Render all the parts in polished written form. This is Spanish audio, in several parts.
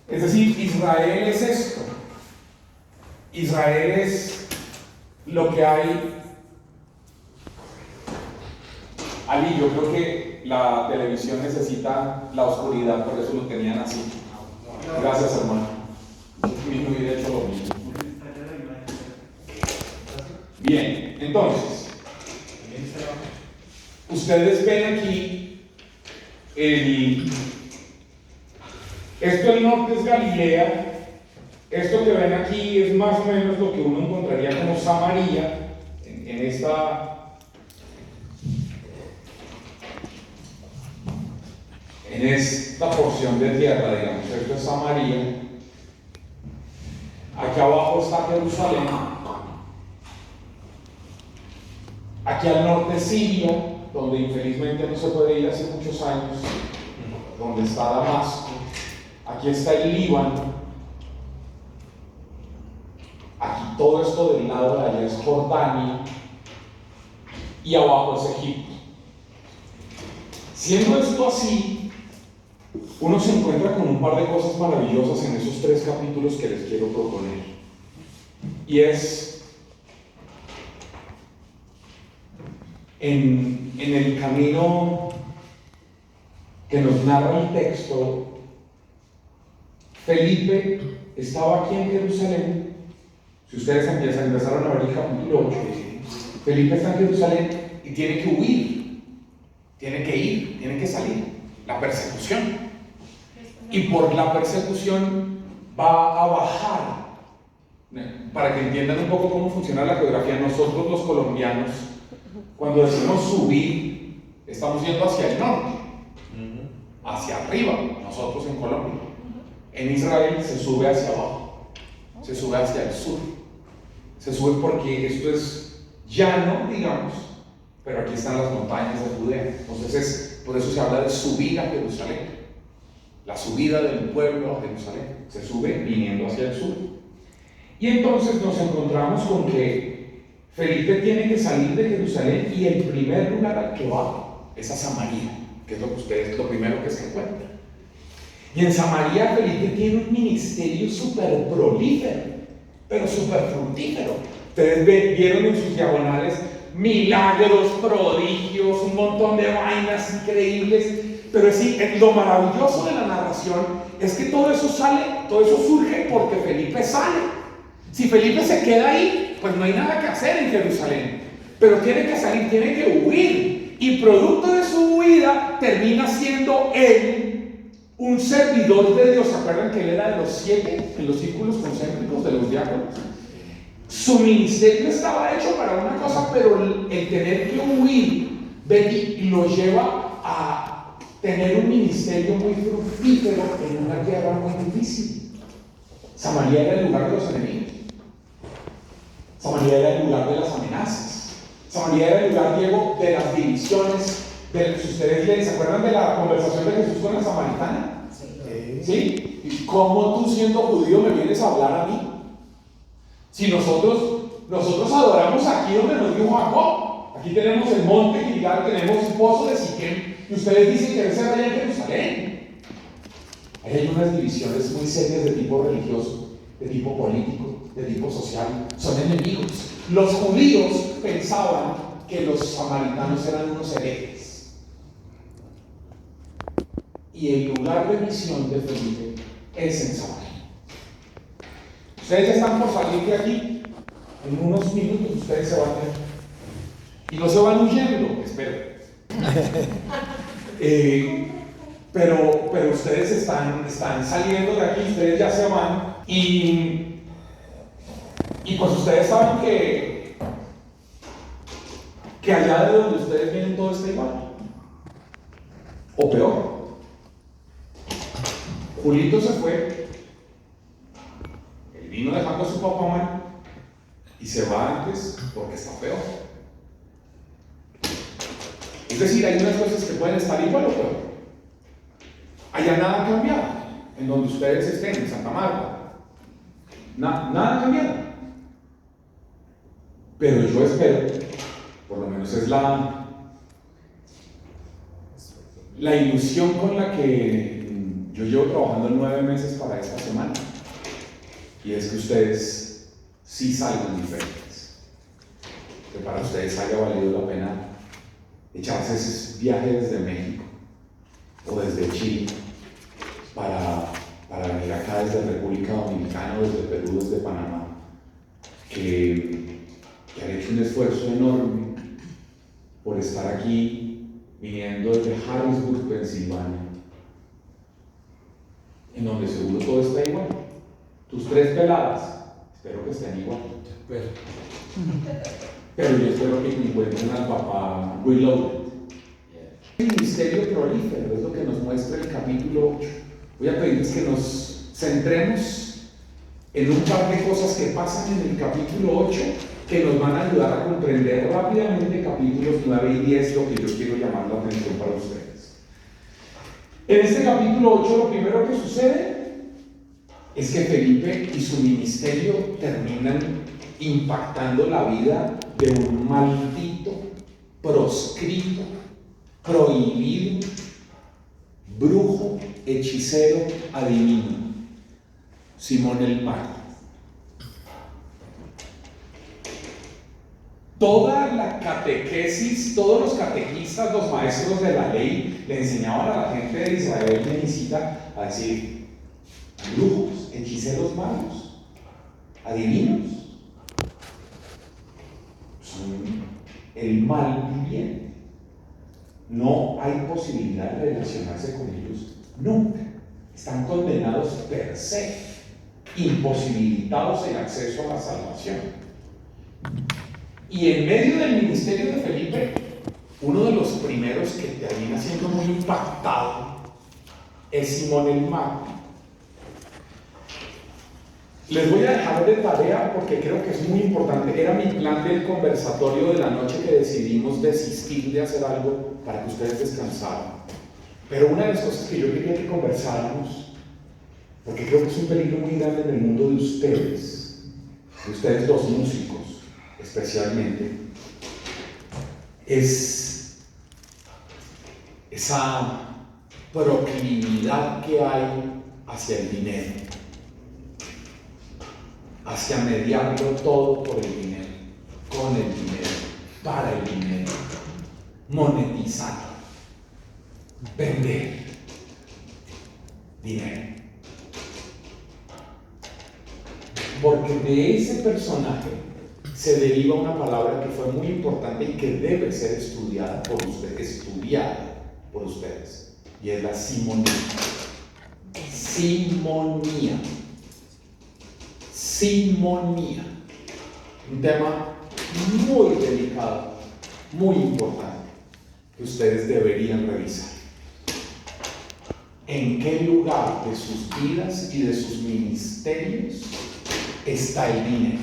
Es decir, Israel es esto. Israel es lo que hay. Ali, yo creo que la televisión necesita la oscuridad, por eso lo tenían así. Gracias, hermano. Yo mismo hubiera hecho lo mismo. Bien, entonces, ustedes ven aquí esto del norte es Galilea. Esto que ven aquí es más o menos lo que uno encontraría como Samaria en esta porción de tierra, digamos. Esto es Samaria. Aquí abajo está Jerusalén. Aquí al norte Siria, donde infelizmente no se puede ir hace muchos años, donde está Damasco. Aquí está el Líbano. Aquí todo esto del lado de allá es Jordania. Y abajo es Egipto. Siendo esto así, uno se encuentra con un par de cosas maravillosas en esos 3 capítulos que les quiero proponer. Y es en el camino que nos narra el texto. Felipe estaba aquí en Jerusalén. Si ustedes empezaron a ver el capítulo 8, Felipe está en Jerusalén y tiene que huir, tiene que ir, tiene que salir. La persecución. Y por la persecución va a bajar. Para que entiendan un poco cómo funciona la geografía, nosotros los colombianos, cuando decimos subir, estamos yendo hacia el norte, hacia arriba, nosotros en Colombia. En Israel se sube hacia abajo, se sube hacia el sur. Se sube porque esto es llano, digamos, pero aquí están las montañas de Judea. Entonces, por eso se habla de subir a Jerusalén. La subida del pueblo a Jerusalén. Se sube viniendo hacia el sur. Y entonces nos encontramos con que Felipe tiene que salir de Jerusalén y el primer lugar al que va es a Samaria, que es lo primero que se encuentra. Y en Samaria Felipe tiene un ministerio súper prolífero, pero súper fructífero. Ustedes vieron en sus diagonales milagros, prodigios, un montón de vainas increíbles. Pero sí, lo maravilloso de la narración es que todo eso surge porque Felipe sale. Si Felipe se queda ahí, pues no hay nada que hacer en Jerusalén. Pero tiene que salir, tiene que huir. Y producto de su huida, termina siendo él un servidor de Dios. ¿Se acuerdan que él era de los 7 en los círculos concéntricos de los diáconos? Su ministerio estaba hecho para una cosa, pero el tener que huir lo lleva a tener un ministerio muy fructífero en una guerra muy difícil. Samaria era el lugar de los enemigos. Samaria era el lugar de las amenazas. Samaria era el lugar, Diego, de las divisiones. Si ustedes se acuerdan de la conversación de Jesús con la samaritana. ¿Sí? ¿Y cómo tú, siendo judío, me vienes a hablar a mí? Si nosotros adoramos aquí donde nos dijo Jacob. Aquí tenemos el monte Gilgal, tenemos el pozo de Siquem, y ustedes dicen que debe ser allá en Jerusalén. Ahí hay unas divisiones muy serias de tipo religioso, de tipo político, de tipo social. Son enemigos. Los judíos pensaban que los samaritanos eran unos herejes. Y el lugar de misión de Felipe es en Samaria. Ustedes ya están por salir de aquí. En unos minutos ustedes se van a ir. Y no se van huyendo, espero. Pero ustedes están saliendo de aquí, ustedes ya se van. Y pues ustedes saben que allá de donde ustedes vienen todo está igual. O peor. Julito se fue. Él vino dejando a su papá mal y se va antes porque está peor. Es decir, hay unas cosas que pueden estar igual o peor. Allá nada ha cambiado. En donde ustedes estén, en Santa Marta. Nada ha cambiado. Pero yo espero, por lo menos es la ilusión con la que yo llevo trabajando 9 meses para esta semana. Y es que ustedes sí salgan diferentes. Que para ustedes haya valido la pena echarse ese viaje desde México o desde Chile para venir acá desde República Dominicana, desde Perú, desde Panamá, que han hecho un esfuerzo enorme por estar aquí, viniendo desde Harrisburg, Pensilvania, en donde seguro todo está igual. Tus 3 peladas, espero que estén igual. Pero yo espero que encuentren al papá reloaded. El ministerio prolífero es lo que nos muestra el capítulo 8. Voy a pedirles que nos centremos en un par de cosas que pasan en el capítulo 8 que nos van a ayudar a comprender rápidamente capítulos 9 y 10, lo que yo quiero llamar la atención para ustedes. En este capítulo 8 lo primero que sucede es que Felipe y su ministerio terminan impactando la vida de un maldito, proscrito, prohibido, brujo, hechicero, adivino, Simón el Mago. Toda la catequesis, todos los catequistas, los maestros de la ley, le enseñaban a la gente de Israel necesita a decir brujos, hechiceros magos, adivinos, son el mal viviente. No hay posibilidad de relacionarse con ellos nunca. Están condenados per se, imposibilitados el acceso a la salvación. Y en medio del ministerio de Felipe, uno de los primeros que termina siendo muy impactado es Simón el Mago. Les voy a dejar de tarea porque creo que es muy importante. Era mi plan del conversatorio de la noche que decidimos desistir de hacer algo para que ustedes descansaran. Pero una de las cosas que yo quería que conversáramos, porque creo que es un peligro muy grande en el mundo de ustedes los músicos especialmente, es esa proclividad que hay hacia el dinero, hacia mediarlo todo por el dinero, con el dinero, para el dinero, monetizar, vender dinero. Porque de ese personaje se deriva una palabra que fue muy importante y que debe ser estudiada por ustedes, y es la simonía. Simonía, un tema muy delicado, muy importante, que ustedes deberían revisar. ¿En qué lugar de sus vidas y de sus ministerios está el dinero?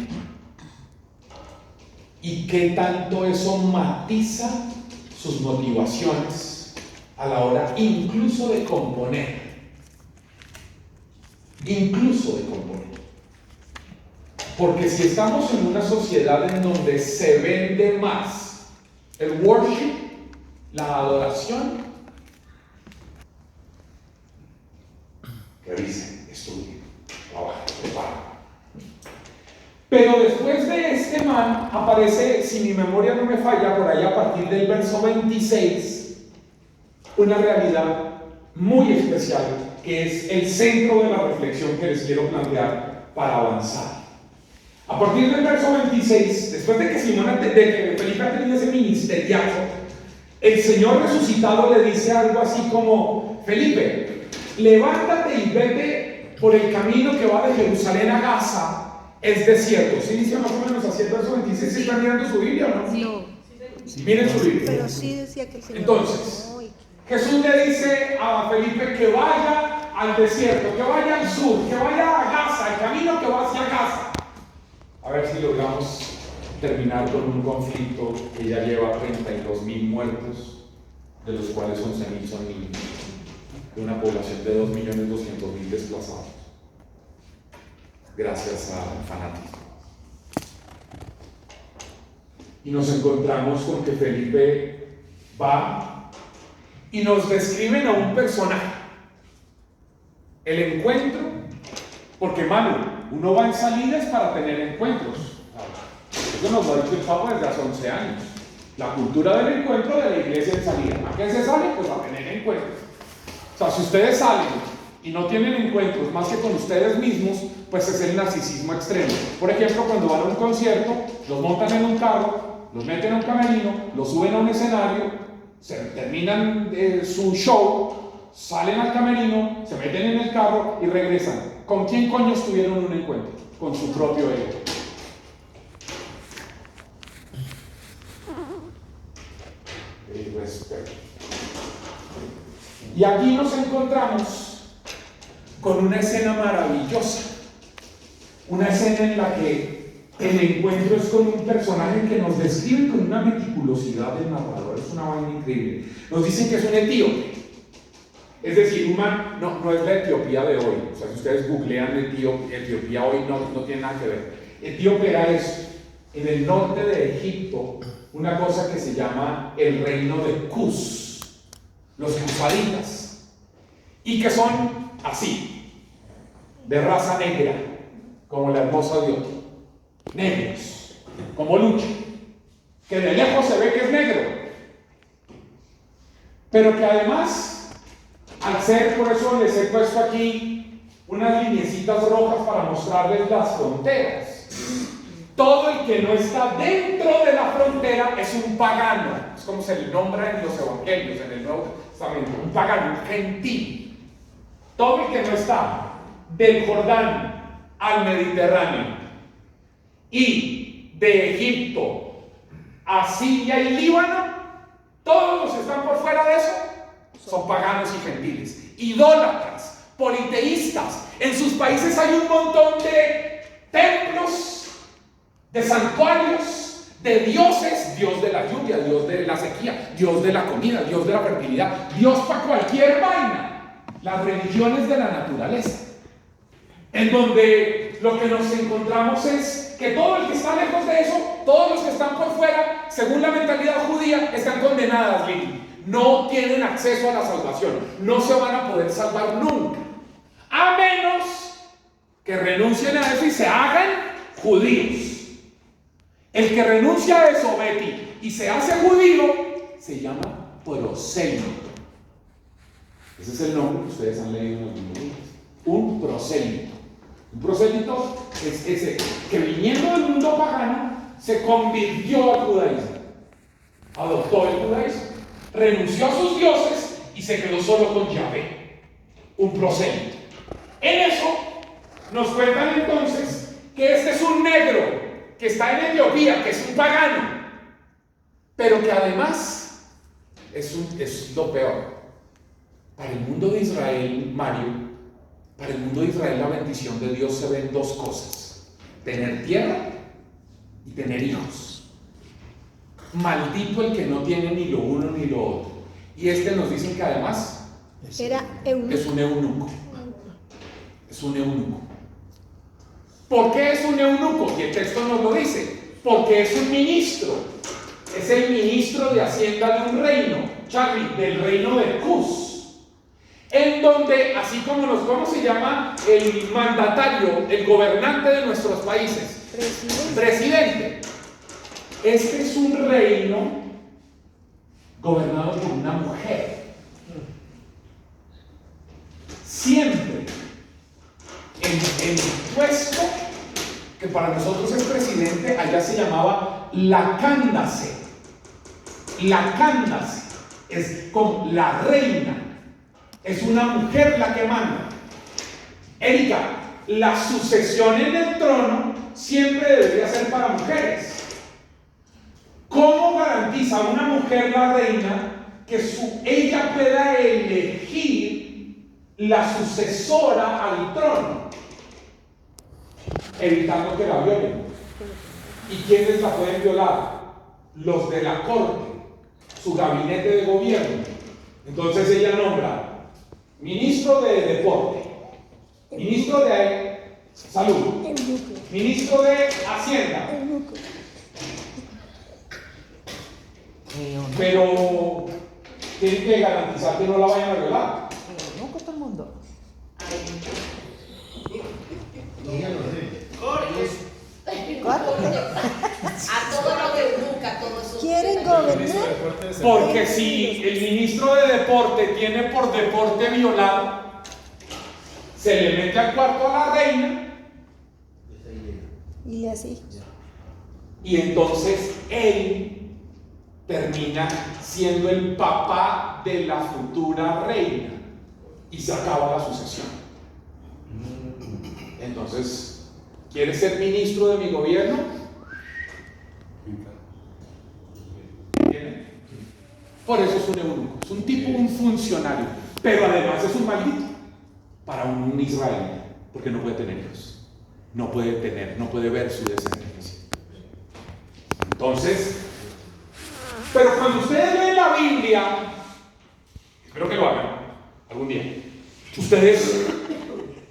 ¿Y qué tanto eso matiza sus motivaciones a la hora incluso de componer? Porque si estamos en una sociedad en donde se vende más el worship, la adoración, revisen, estudien, trabajen, preparen. Pero después de este man aparece, si mi memoria no me falla, por ahí a partir del verso 26, una realidad muy especial que es el centro de la reflexión que les quiero plantear para avanzar. A partir del verso 26, después de que Felipe ha tenido ese ministeriazo, el Señor resucitado le dice algo así como: Felipe, levántate y vete por el camino que va de Jerusalén a Gaza. Es desierto. ¿Sí dice más o menos así el verso 26? ¿Se están mirando su Biblia o no? No. Miren su Biblia. Pero sí decía que el Señor. Entonces, Jesús le dice a Felipe que vaya al desierto, que vaya al sur, que vaya a Gaza, el camino que va hacia Gaza. A ver si logramos terminar con un conflicto que ya lleva 32.000 muertos, de los cuales 11.000 son niños, de una población de 2.200.000 desplazados, gracias al fanatismo. Y nos encontramos con que Felipe va y nos describen a un personaje. El encuentro, porque Manu, uno va en salidas para tener encuentros. Eso nos lo ha dicho el Papa desde hace 11 años. La cultura del encuentro de la iglesia en salida. ¿A qué se sale? Pues a tener encuentros. O sea, si ustedes salen y no tienen encuentros más que con ustedes mismos, pues es el narcisismo extremo. Por ejemplo, cuando van a un concierto, los montan en un carro, los meten a un camerino, los suben a un escenario, terminan su show, salen al camerino, se meten en el carro y regresan. ¿Con quién coño tuvieron un encuentro? Con su propio ego. Respeto. Y aquí nos encontramos con una escena maravillosa, una escena en la que el encuentro es con un personaje que nos describe con una meticulosidad del narrador. Es una vaina increíble. Nos dicen que es un etíope, es decir, no es la Etiopía de hoy. O sea, si ustedes googlean Etiopía hoy, no tiene nada que ver. Etíope era eso. En el norte de Egipto, una cosa que se llama el reino de Cus, los cusaditas, y que son así, de raza negra, como la hermosa Dios, negros, como Lucha, que de lejos se ve que es negro, pero que además, al ser, por eso les he puesto aquí unas lineecitas rojas para mostrarles las fronteras. Todo el que no está dentro de la frontera es un pagano. Es como se le nombra en los evangelios, en el Nuevo Testamento. Un pagano, un gentil. Todo el que no está del Jordán al Mediterráneo y de Egipto a Siria y Líbano, todos los que están por fuera de eso son paganos y gentiles. Idólatras, politeístas. En sus países hay un montón de templos, de santuarios, de dioses, Dios de la lluvia, Dios de la sequía, Dios de la comida, Dios de la fertilidad, Dios para cualquier vaina. Las religiones de la naturaleza, en donde lo que nos encontramos es que todo el que está lejos de eso, todos los que están por fuera, según la mentalidad judía, están condenadas, Lili. No tienen acceso a la salvación, no se van a poder salvar nunca, a menos que renuncien a eso y se hagan judíos. El que renuncia a eso, Betty, y se hace judío, se llama prosélito. Ese es el nombre que ustedes han leído en los libros. Un prosélito. Un prosélito es ese que viniendo del mundo pagano se convirtió al judaísmo. Adoptó el judaísmo. Renunció a sus dioses y se quedó solo con Yahvé. Un prosélito. En eso nos cuentan entonces que este es un negro que está en Etiopía, que es un pagano, pero que además es lo peor. Para el mundo de Israel, Mario, para el mundo de Israel la bendición de Dios se ve en dos cosas: tener tierra y tener hijos. Maldito el que no tiene ni lo uno ni lo otro. Y nos dicen que además es un eunuco. Es un eunuco. ¿Por qué es un eunuco? Y el texto nos lo dice. Porque es un ministro. Es el ministro de Hacienda de un reino, Charlie, del reino de Cus. En donde, así como ¿cómo se llama el mandatario, el gobernante de nuestros países? Presidente. Este es un reino gobernado por una mujer. Siempre el puesto que para nosotros es presidente, allá se llamaba la Candace. La Candace es como la reina, es una mujer la que manda. Erika, la sucesión en el trono siempre debería ser para mujeres. ¿Cómo garantiza una mujer, la reina, que ella pueda elegir la sucesora al trono? Evitando que la violen. ¿Y quiénes la pueden violar? Los de la corte, su gabinete de gobierno. Entonces ella nombra ministro de deporte, ministro de salud, ministro de hacienda. Pero tiene que garantizar que no la vayan a violar. A todo lo de nunca, todo eso. ¿Quieren gobernar? Porque si el ministro de deporte tiene por deporte violar, se le mete al cuarto a la reina Y así. y entonces él termina siendo el papá de la futura reina y se acaba la sucesión. Entonces, ¿quieres ser ministro de mi gobierno? ¿Tiene? Por eso es un eunuco, es un tipo, un funcionario, pero además es un maldito para un israelí, porque no puede tener hijos, no puede ver su descendencia. Entonces, pero cuando ustedes leen la Biblia, espero que lo hagan algún día, ustedes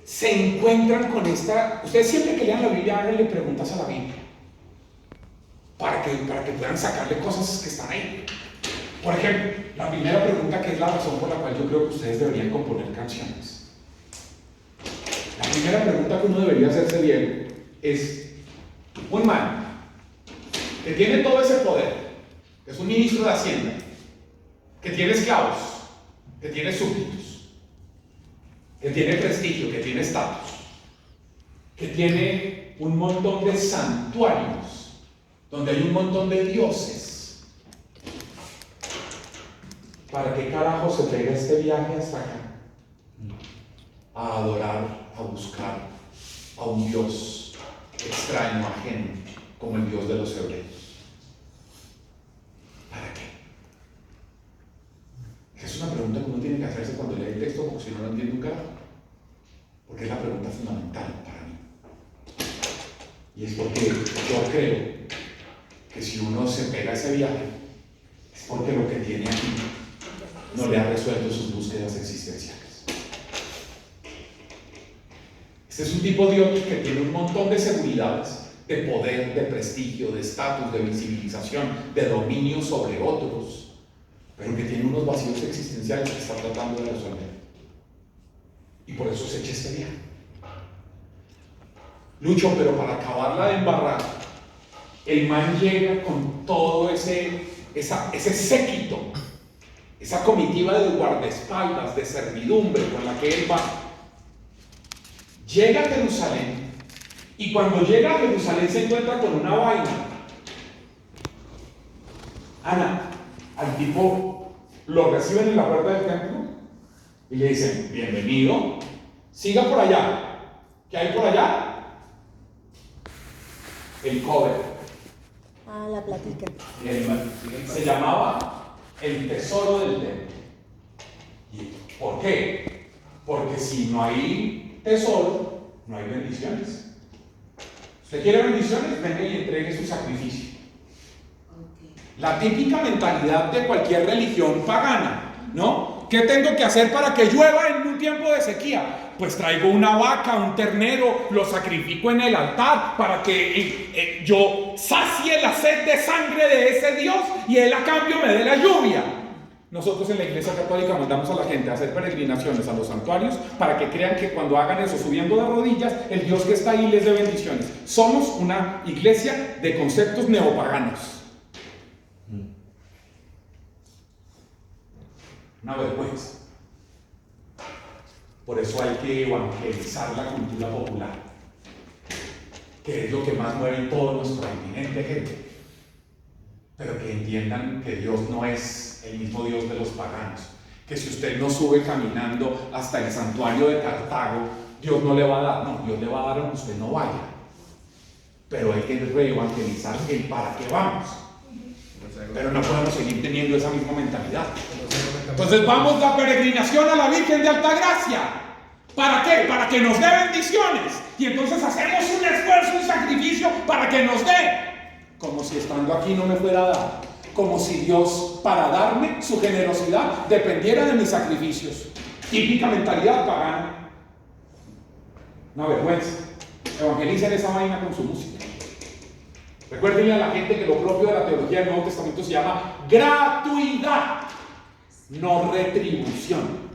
se encuentran con esta. Ustedes siempre que lean la Biblia, háganle preguntas a la Biblia para que puedan sacarle cosas que están ahí. Por ejemplo, la primera pregunta, que es la razón por la cual yo creo que ustedes deberían componer canciones. La primera pregunta que uno debería hacerse bien es: un man que tiene todo ese poder, que es un ministro de Hacienda, que tiene esclavos, que tiene súbditos, que tiene prestigio, que tiene estatus, que tiene un montón de santuarios, donde hay un montón de dioses. ¿Para qué carajo se pega este viaje hasta acá? A adorar, a buscar a un Dios extraño, ajeno, como el Dios de los hebreos. ¿Para qué? Es una pregunta que uno tiene que hacerse cuando lee el texto, porque si no lo entiende un carajo. Porque es la pregunta fundamental para mí. Y es porque yo creo que si uno se pega ese viaje, es porque lo que tiene aquí no le ha resuelto sus búsquedas existenciales. Este es un tipo de Dios que tiene un montón de seguridades, de poder, de prestigio, de estatus, de visibilización, de dominio sobre otros, pero que tiene unos vacíos existenciales que está tratando de resolver. Y por eso se echa este viaje. Lucho, pero para acabarla de embarrar, el man llega con todo ese séquito, esa comitiva de guardaespaldas, de servidumbre con la que él va. Llega a Jerusalén, y cuando llega a Jerusalén se encuentra con una vaina. Ana, al tipo lo reciben en la puerta del templo y le dicen: bienvenido, siga por allá. ¿Qué hay por allá? El cover. Ah, la platica. Se llamaba el tesoro del templo. ¿Y por qué? Porque si no hay tesoro, no hay bendiciones. ¿Usted quiere bendiciones? Venga y entregue su sacrificio. La típica mentalidad de cualquier religión pagana, ¿no? ¿Qué tengo que hacer para que llueva en un tiempo de sequía? Pues traigo una vaca, un ternero, lo sacrifico en el altar para que yo sacie la sed de sangre de ese Dios y él a cambio me dé la lluvia. Nosotros en la Iglesia Católica mandamos a la gente a hacer peregrinaciones a los santuarios para que crean que cuando hagan eso subiendo de rodillas, el Dios que está ahí les dé bendiciones. Somos una iglesia de conceptos neopaganos. Una vergüenza. Por eso hay que evangelizar la cultura popular, que es lo que más mueve en todo nuestro eminente gente. Pero que entiendan que Dios no es el mismo Dios de los paganos, que si usted no sube caminando hasta el santuario de Cartago, Dios no le va a dar. No, Dios le va a dar aunque usted no vaya. Pero hay que reevangelizar el para qué vamos. Pero no podemos seguir teniendo esa misma mentalidad. Entonces vamos la peregrinación a la Virgen de Altagracia. ¿Para qué? Para que nos dé bendiciones. Y entonces hacemos un esfuerzo, un sacrificio para que nos dé. Como si estando aquí no me fuera a dar. Como si Dios, para darme su generosidad, dependiera de mis sacrificios. Típica mentalidad pagana. Una vergüenza. Evangelicen esa vaina con su música. Recuérdenle a la gente que lo propio de la teología del Nuevo Testamento se llama gratuidad, no retribución.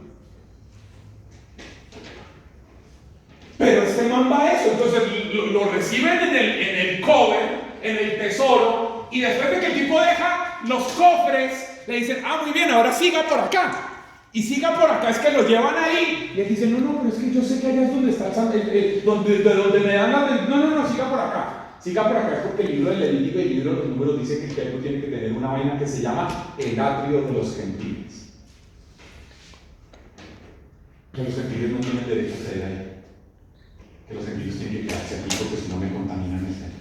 Pero este man va a eso, entonces lo reciben en el cover, en el tesoro, y después de que el tipo deja los cofres, le dicen, muy bien, ahora siga por acá. Y siga por acá, es que lo llevan ahí. Y él dice, no, pero es que yo sé que allá es donde está de donde me dan la... No, siga por acá. Siga por acá, es porque el libro del Levítico y el libro de los Números dice que el templo tiene que tener una vaina que se llama el atrio de los gentiles. Que los gentiles no tienen derecho a acceder ahí. Que los gentiles tienen que quedarse aquí porque si no me contaminan el templo.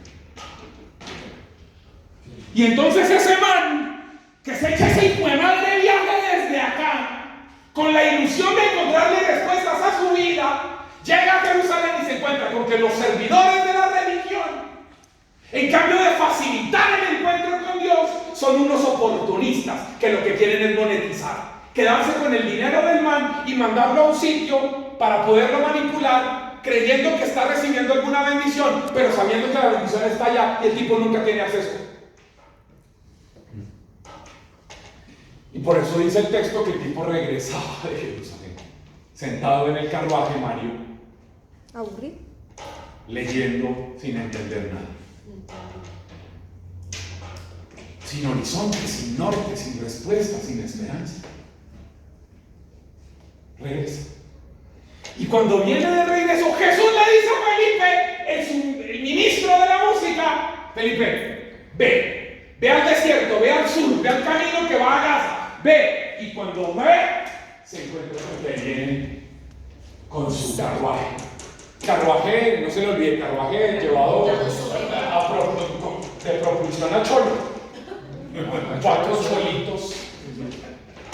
Y entonces ese man que se echa ese hijo de madre viaje desde acá, con la ilusión de encontrarle respuestas a su vida, llega a Jerusalén y se encuentra con que los servidores de la religión, en cambio de facilitar el encuentro con Dios, son unos oportunistas que lo que quieren es monetizar, quedarse con el dinero del man y mandarlo a un sitio para poderlo manipular, creyendo que está recibiendo alguna bendición, pero sabiendo que la bendición está allá y el tipo nunca tiene acceso. Y por eso dice el texto que el tipo regresaba de Jerusalén, sentado en el carruaje, Mario, ¿Aburrido? leyendo sin entender nada. Sin horizonte, sin norte, sin respuesta, sin esperanza. Regresa. Y cuando viene de regreso, Jesús le dice a Felipe, el ministro de la música, Felipe, ve al desierto, ve al sur, ve al camino que va a Gaza. Ve, y cuando ve, se encuentra con que viene con su carruaje. Carruaje, no se le olvide, carruaje llevado de propulsión a cholo. 4 cholitos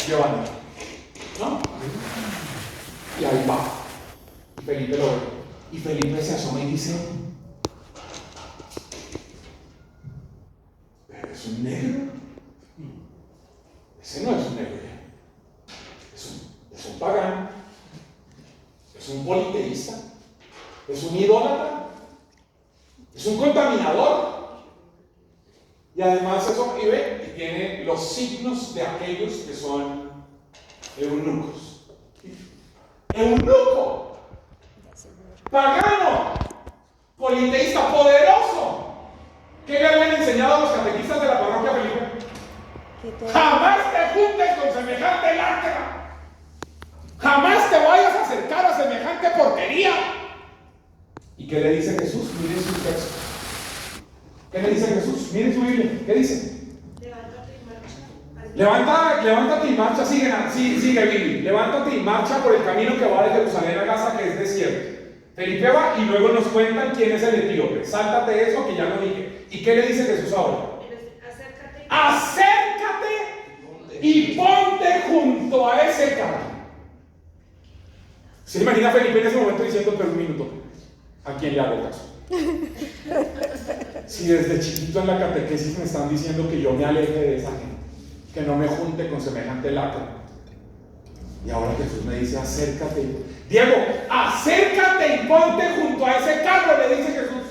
llevando, ¿no? Y ahí va. Y Felipe lo ve. Y Felipe se asoma y dice, pero es un negro. Ese no es un negro, es un pagano, es un politeísta, es un idólatra, es un contaminador. Y además eso vive y tiene los signos de aquellos que son eunucos. Eunuco, pagano, politeísta, poderoso. ¿Qué le habían enseñado a los catequistas de la parroquia, Felipe? Jamás te juntes con semejante lacra. Jamás te vayas a acercar a semejante porquería. ¿Y qué le dice Jesús? Miren su texto. ¿Qué le dice Jesús? Miren su Biblia. ¿Qué dice? Levántate y marcha. Sigue Billy. Levántate y marcha por el camino que va de Jerusalén a Gaza, que es desierto. Felipe va y luego nos cuentan quién es el etíope. Sáltate eso que ya lo dije. ¿Y qué le dice Jesús ahora? Acércate y ponte junto a ese carro. ¿Se imagina a Felipe en ese momento diciendo, pero un minuto, ¿a quién le hago caso? Si desde chiquito en la catequesis me están diciendo que yo me aleje de esa gente, que no me junte con semejante lacra. Y ahora Jesús me dice, acércate. Diego, acércate y ponte junto a ese carro, le dice Jesús.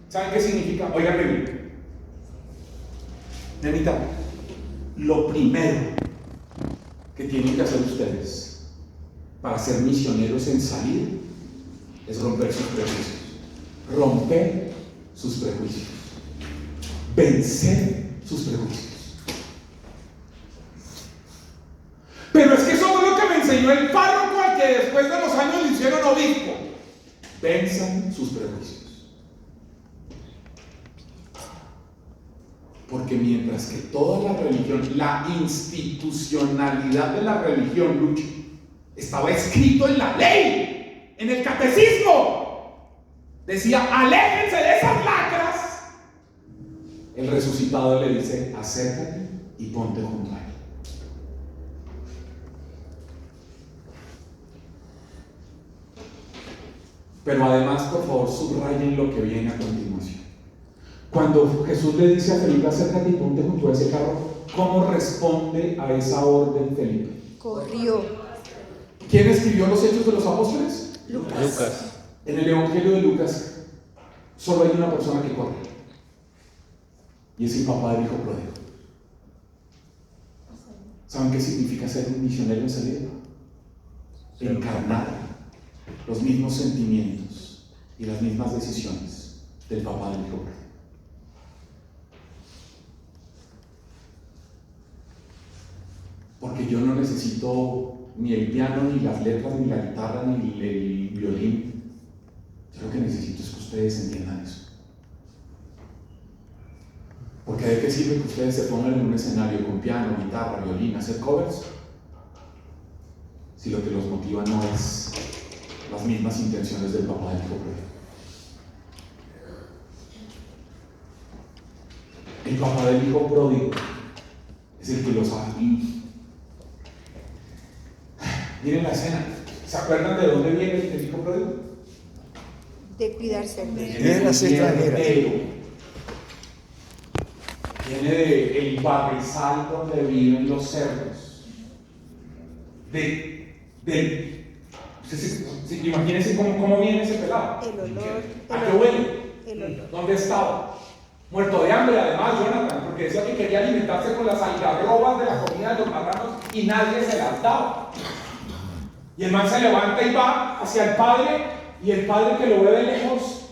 ¿Saben qué significa? Óiganme bien. Nenita, lo primero que tienen que hacer ustedes para ser misioneros en salir es romper sus prejuicios. Romper sus prejuicios. Vencer sus prejuicios. Pero es que eso es lo que me enseñó el párroco al que después de los años le hicieron obispo. Venzan sus prejuicios. Porque mientras que toda la religión, la institucionalidad de la religión, Lucho, estaba escrito en la ley, en el catecismo, decía, aléjense de esas lacras. El resucitado le dice, acércate y ponte junto a él. Pero además, por favor, subrayen lo que viene a continuación. Cuando Jesús le dice a Felipe, acércate y ponte junto a ese carro, ¿cómo responde a esa orden Felipe? Corrió. ¿Quién escribió los Hechos de los Apóstoles? Lucas. En el Evangelio de Lucas, solo hay una persona que corre. Y es el papá del hijo pródigo. ¿Saben qué significa ser un misionero en salida? Encarnar los mismos sentimientos y las mismas decisiones del papá del hijo pródigo. Porque yo no necesito ni el piano, ni las letras, ni la guitarra, ni el violín. Yo lo que necesito es que ustedes entiendan eso. Porque ¿de qué sirve que ustedes se pongan en un escenario con piano, guitarra, violín, hacer covers? Si lo que los motiva no es las mismas intenciones del papá del hijo pródigo. El papá del hijo pródigo es el que los ha... Miren la escena. ¿Se acuerdan de dónde viene el hijo pródigo? De cuidarse. Viene las extranjeras. Viene del barrizal donde viven los cerdos. Imagínense cómo viene ese pelado. El olor. ¿A qué huele? El olor. ¿Dónde estaba? Muerto de hambre, además, Jonathan, porque decía que quería alimentarse con las algarrobas de la comida de los marranos y nadie se las daba. Y el man se levanta y va hacia el padre, y el padre, que lo ve de lejos,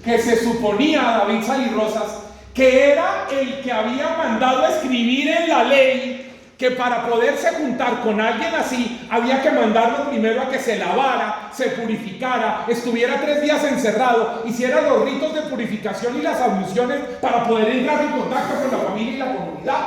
que se suponía, David Salirrosas, que era el que había mandado a escribir en la ley que para poderse juntar con alguien así había que mandarlo primero a que se lavara, se purificara, estuviera 3 días encerrado, hiciera los ritos de purificación y las abluciones para poder entrar en contacto con la familia y la comunidad.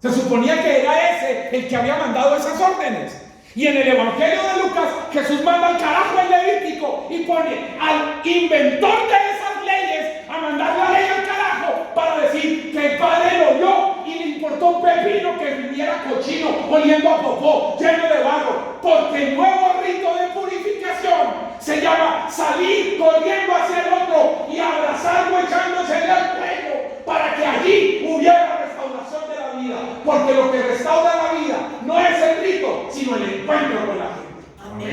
Se suponía que era ese el que había mandado esas órdenes. Y en el Evangelio de Lucas, Jesús manda al carajo el Levítico y pone al inventor de esas leyes a mandar la ley al carajo para decir que el padre lo oyó y le importó un pepino que viviera cochino, oliendo a popó, lleno de barro, porque el nuevo rito de purificación se llama salir corriendo hacia el otro y abrazarlo echándosele al cuello para que allí hubiera restauración de la vida, porque lo que restaura la vida no es el rito, sino el encuentro con la gente. Amén.